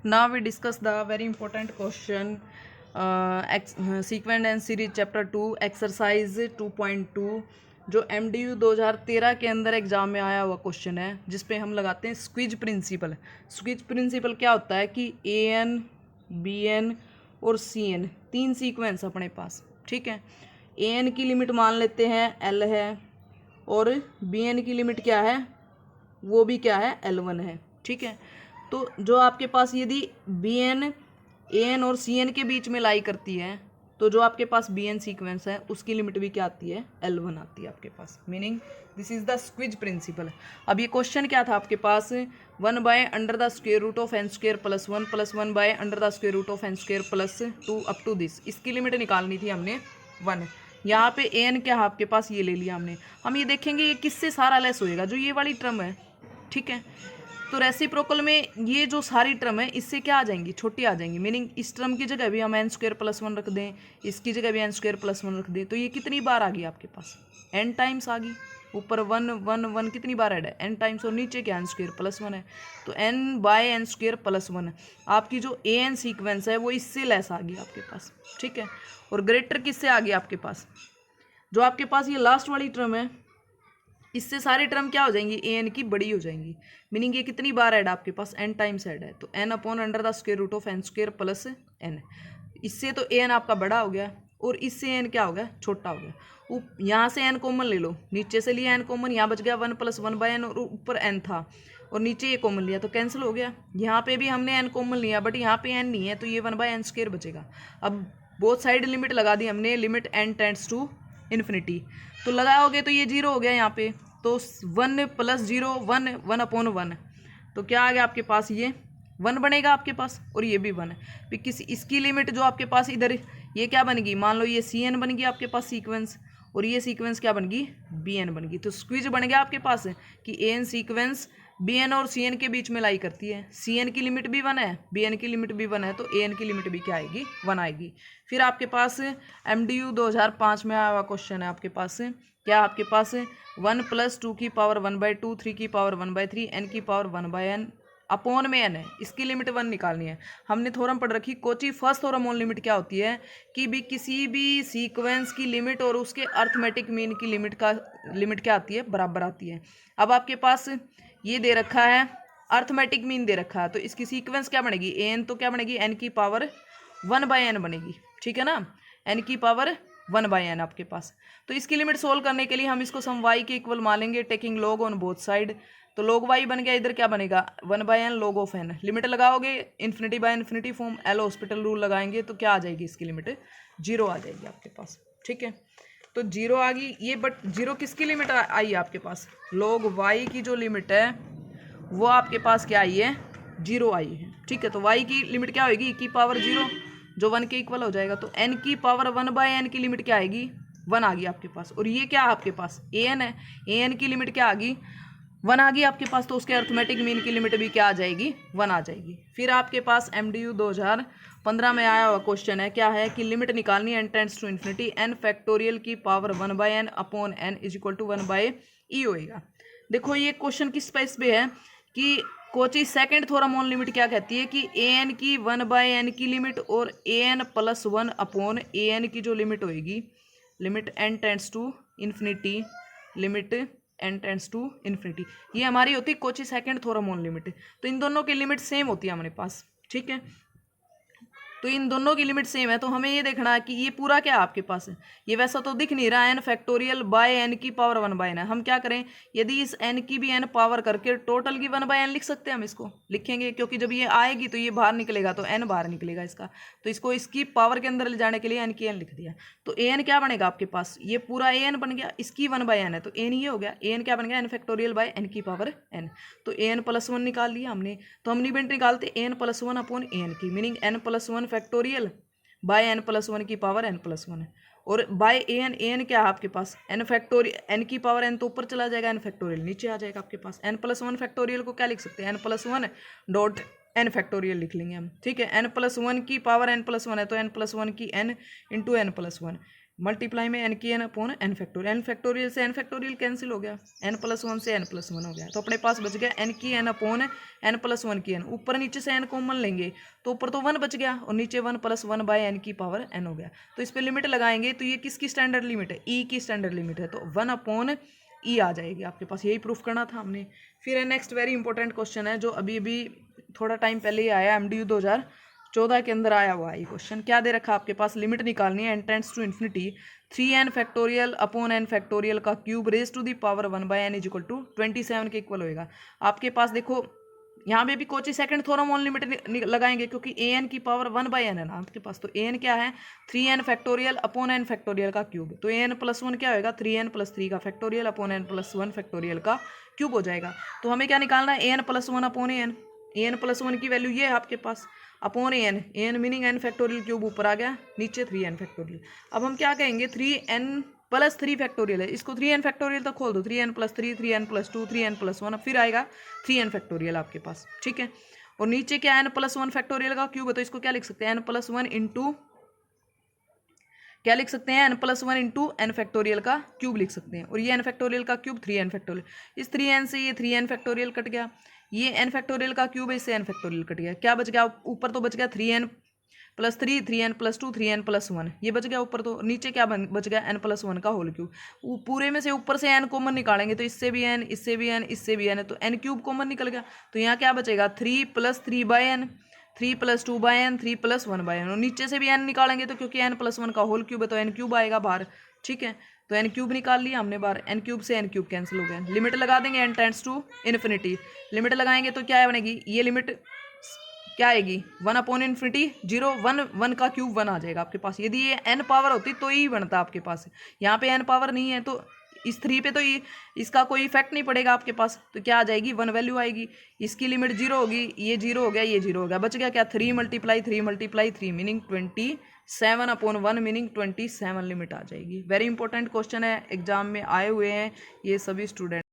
Now we discuss the very important question, sequence and series chapter 2 exercise 2.2 जो MDU 2013 के अंदर exam में आया हुआ क्वेश्चन है, जिसपे हम लगाते हैं स्क्विज प्रिंसिपल। स्क्विज प्रिंसिपल क्या होता है कि AN, BN और CN तीन सीक्वेंस अपने पास, ठीक है। AN की लिमिट मान लेते हैं L है और BN की लिमिट क्या है, वो भी क्या है, L1 है, ठीक है। तो जो आपके पास यदि BN, AN और CN के बीच में लाई करती है, तो जो आपके पास BN सीक्वेंस है उसकी लिमिट भी क्या आती है, L1 आती है आपके पास। Meaning this is the squeeze principle. अब ये क्वेश्चन क्या था आपके पास, 1/√(n² + 1 + 1/√(n² + 2 up to this, इसकी लिमिट निकालनी थी हमने 1। यहाँ पे AN क्या है आपके पास, ये ले लिया हमने। हम ये देखेंगे ये किससे सारा लेस होएगा, जो ये वाली टर्म है, ठीक है। तो रेसिप्रोकल में ये जो सारी टर्म है इससे क्या आ जाएंगी, छोटी आ जाएंगी। मीनिंग इस टर्म की जगह भी हम n² + 1 रख दें, इसकी जगह भी n² + 1 रख दें, तो ये कितनी बार आ गई आपके पास, n टाइम्स आ गई। ऊपर 1 1 1 कितनी बार ऐड है, n टाइम्स, और नीचे क्या n² + 1 है, तो n/n² + 1। आपकी जो AN सीक्वेंस है वो इससे लेस आ गई आपके पास, ठीक है। और ग्रेटर किससे आ गई आपके पास, जो आपके पास ये लास्ट वाली टर्म है, इससे सारी टर्म क्या हो जाएंगी, AN की बड़ी हो जाएंगी। मीनिंग ये कितनी बार ऐड आपके पास, n टाइम्स ऐड है, तो n/√(n² + n। इससे तो AN आपका बड़ा हो गया और इससे AN क्या हो गया, छोटा हो गया। यहाँ से n कॉमन ले लो, नीचे से लिया n कॉमन, यहाँ बच गया 1 + 1/n और ऊपर n था और नीचे ये कॉमन लिया तो कैंसिल हो गया। यहाँ पे भी हमने n कॉमन लिया बट यहाँ पे n नहीं है, तो ये 1/n² बचेगा। अब बोथ साइड लिमिट लगा दी हमने, limit n tends to infinity, तो लगाओगे तो ये 0 हो गया यहाँ पे, तो 1 + 0 1 1/1, तो क्या आ गया आपके पास, ये 1 बनेगा आपके पास और ये भी 1 है। फिर किसी इसकी लिमिट जो आपके पास इधर ये क्या बन गई, मान लो ये CN बन गई आपके पास सीक्वेंस, और ये सीक्वेंस क्या बन गई, BN बन गई। तो स्क्विज बन गया आपके पास कि AN सीक्वेंस BN और CN के बीच में लाई करती है। CN की लिमिट भी 1 है, BN की लिमिट भी 1 है, तो AN की लिमिट भी क्या आएगी, 1 आएगी। फिर आपके पास MDU 2005 में आया हुआ क्वेश्चन है आपके पास, क्या आपके पास 1 + 2^1/2 3^1/3 n^1/n अपॉन में n है, इसकी लिमिट 1 निकालनी है। हमने थ्योरम पढ़ रखी Kochi first theorem on limit क्या होती है कि भी किसी भी सीक्वेंस की लिमिट और उसके अर्थमेटिक मीन की लिमिट क्या आती है, बराबर आती है। अब आपके पास ये दे रखा है, अर्थमेटिक मीन दे रखा है, तो इसकी सीक्वेंस क्या बनेगी, AN तो क्या बनेगी, n^1/n बनेगी, ठीक है ना, n^1/n आपके पास। तो इसकी लिमिट सोल्व करने के लिए हम इसको सम y के इक्वल मानेंगे, taking log on both side, तो log y बन गया, इधर क्या बनेगा 1/n log of n। Limit लगाओगे infinity form, L hospital rule लगाएंगे तो क्या आ जाएगी, इसकी लिमिट 0 आ जाएगी आपके पास, ठीक है। तो 0 आ गई ये, बट 0 किसकी लिमिट आई आपके पास, log y की जो लिमिट है वो आपके पास क्या आई है, 0 आई है, ठीक है। तो y की लिमिट क्या होगी, e⁻0 जो 1 के इक्वल हो जाएगा, तो n^1/n की लिमिट क्या आएगी, 1 आ गई आपके पास। और ये क्या आपके पास AN है, AN की लिमिट क्या आ गई, 1 आ गई आपके पास, तो उसके अर्थमेटिक मीन की लिमिट भी क्या आ जाएगी, 1 आ जाएगी। फिर आपके पास MDU 2015 में आया हुआ क्वेश्चन है, क्या है कि लिमिट निकालनी है n tends to infinity n⁻⁴ 1/n upon n = 1/e होएगा। देखो ये क्वेश्चन किस बेस पे है कि Kochi second theorem on limit क्या कहती है कि AN की 1/n की लिमिट और AN + 1 अपॉन AN की जो लिमिट होएगी, limit n tends to infinity, limit n tends to infinity, ये हमारी होती है Cauchy second theorem on limit. तो इन दोनों की लिमिट सेम होती है हमारे पास, ठीक है। तो इन दोनों की लिमिट सेम है, तो हमें ये देखना है कि ये पूरा क्या आपके पास है, ये वैसा तो दिख नहीं रहा है n⁻⁴ 1/n है। हम क्या करें, यदि इस n की भी n पावर करके टोटल की 1/n लिख सकते हैं, हम इसको लिखेंगे, क्योंकि जब ये आएगी तो ये बाहर निकलेगा, तो n बाहर निकलेगा इसका, तो इसको इसकी पावर के अंदर ले जाने के लिए n की n लिख दिया। तो AN क्या बनेगा आपके पास, ये पूरा AN बन गया, इसकी 1/n है तो AN ये हो गया, AN क्या बन गया n⁻⁴n। तो AN + 1 निकाल लिया हमने, तो हम लिमिट निकालते AN + 1 अपॉन AN की, meaning n + 1 factorial by n + 1 की पावर n + 1 है, और बाय AN क्या है आपके पास n फैक्टोरियल, n की पावर n तो ऊपर चला जाएगा, n फैक्टोरियल नीचे आ जाएगा आपके पास। n + 1 फैक्टोरियल को क्या लिख सकते हैं, n + 1 डॉट n फैक्टोरियल लिख लेंगे हम, ठीक है। n + 1 की पावर n + 1 है तो n + 1 की n × n + 1 मल्टीप्लाई में एन की n upon n factorial, n factorial से एन फैक्टोरियल कैंसिल हो गया, एन प्लस वन से एन प्लस वन हो गया, तो अपने पास बच गया एन की n upon n plus one की एन। ऊपर नीचे से एन कॉमन लेंगे तो ऊपर तो वन बच गया और नीचे one plus one by n की पावर एन हो गया। तो इस पर लिमिट लगाएंगे तो ये किसकी स्टैंडर्ड लिमिट है, ई की स्टैंडर्ड लिमिट है, तो वन अपॉन ई आ जाएगी आपके पास। यही प्रूफ करना था हमने। फिर नेक्स्ट वेरी इंपॉर्टेंट क्वेश्चन है जो अभी अभी थोड़ा टाइम पहले ही आया, MDU 2014 के अंदर आया हुआ है ये क्वेश्चन। क्या दे रखा है आपके पास, लिमिट निकालनी है, n tends to infinity 3n factorial upon n factorial का cube raise to the power 1 by n is equal to 27 के इक्वल होएगा। आपके पास देखो यहाँ पे भी Kochi second theorem on limit लगाएंगे क्योंकि an की पावर 1 बाय एन है ना आपके पास, तो an क्या है 3n factorial upon n factorial का क्यूब, तो an प्लस वन क्या होगा 3n प्लस 3 का factorial upon n plus one factorial का क्यूब हो जाएगा। तो हमें क्या निकालना है, an plus one upon an plus one की वैल्यू ये है आपके पास upon an meaning n factorial cube ऊपर आ गया, नीचे 3n फैक्टोरियल। अब हम क्या कहेंगे 3n प्लस 3 फैक्टोरियल है, इसको 3n फैक्टोरियल तक खोल दो, 3n plus 3, 3n plus 2, 3n plus 1, फिर आएगा 3n फैक्टोरियल आपके पास, ठीक है। और नीचे क्या n प्लस 1 फैक्टोरियल का क्यूब है, तो इसको क्या लिख सकते हैं n प्लस 1 इंटू क्या लिख सकते हैं, n plus 1 into n factorial का क्यूब लिख सकते हैं। और ये n फैक्टोरियल का क्यूब 3n फैक्टोरियल, इस 3n से ये 3n फैक्टोरियल कट गया, ये n फैक्टोरियल का क्यूब है, इससे n फैक्टोरियल कट गया, क्या बच गया ऊपर, तो बच गया 3n plus 3, 3n plus 2, 3n plus 1, ये बच गया ऊपर, तो नीचे क्या बच गया n प्लस 1 का होल क्यूब। पूरे में से ऊपर से n कॉमन निकालेंगे तो इससे भी n, इससे भी n, इससे भी n है, तो n क्यूब कॉमन निकल गया, तो यहाँ क्या बचेगा 3 plus 3 by n, 3 plus 2 by n, 3 plus 1 by n, और नीचे से भी n निकालेंगे तो क्योंकि n प्लस 1 का होल क्यूब है तो n क्यूब आएगा बाहर, ठीक है। तो n क्यूब निकाल लिया हमने बाहर, n क्यूब से n क्यूब कैंसिल हो गया। लिमिट लगा देंगे n tends to infinity, limit लगाएंगे तो क्या बनेगी, ये लिमिट क्या आएगी 1 अपॉन इन्फिनिटी 0, 1 1 का क्यूब 1 आ जाएगा आपके पास। यदि ये n पावर होती तो ही बनता आपके पास, यहाँ पे n पावर नहीं है तो इस 3 पे तो ये इसका कोई इफेक्ट नहीं पड़ेगा आपके पास, तो क्या आ जाएगी 1 वैल्यू आएगी, इसकी लिमिट 0 होगी, ये 0 हो गया, ये 0 हो गया, बच गया क्या 3 multiply 3 meaning 27 upon 1 meaning 27 limit आ जाएगी। वेरी इंपॉर्टेंट क्वेश्चन है, एग्जाम में आए हुए हैं ये सभी स्टूडेंट।